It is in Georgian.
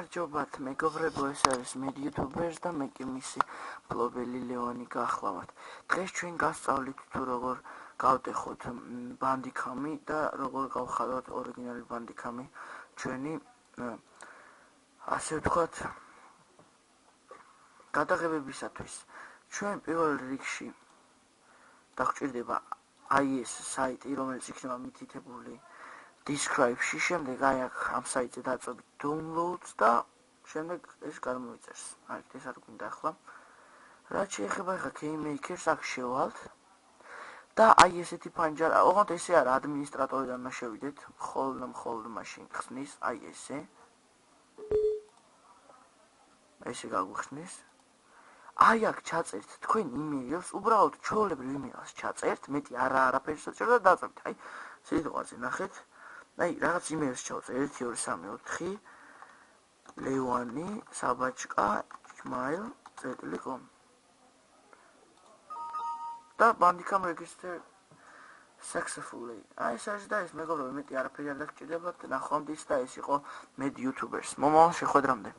გამარჯობათ მეგობრებო, ეს არის Med YouTubers და მე კი მისი მფლობელი ლეონი გახლავართ. დღეს ჩვენ გასწავლით თუ როგორ გავტეხოთ ბანდიკამი და როგორ გავხადოთ ორიგინალი ბანდიკამი ჩვენი ასე ვთქვათ გადაღებებისათვის. ჩვენ პირველ რიგში დაგვჭირდება აი ეს საიტი, რომელიც იქნება მითითებული describe-ში, შემდეგ აი აქ ამ საიტზე დაწვევით downloads და შემდეგ ეს გამოიწერს. აი ეს არ გვინდა ახლა. რაც შეეხება ახლა KeyMaker-ს აქ შევალთ და აი ესეთი ფანჯარა, ოღონდ ესე არა ადმინისტრატორიდან შევიდეთ, მხოლოდ მაშინ ხსნის, აი ესე. ესე გაგვხსნის. აი აქ ჩაწერთ თქვენ იმეილს, უბრალოდ ჩვეულებრივ იმეილს ჩაწერთ, მეტი არაფერს უწევთ და დაწვევთ. აი სიტყვაზე ნახეთ. აი რაღაც იმეილს ჩავწერ 1 2 3 4 lewani@gmail.com და bandicam register successfully. აი ეს არის და ეს მეგობრებო, მეტი არაფერი არ დაგჭირდებათ. ნახვამდის და ეს იყო Med YouTubers. მომავალ შეხვედრამდე.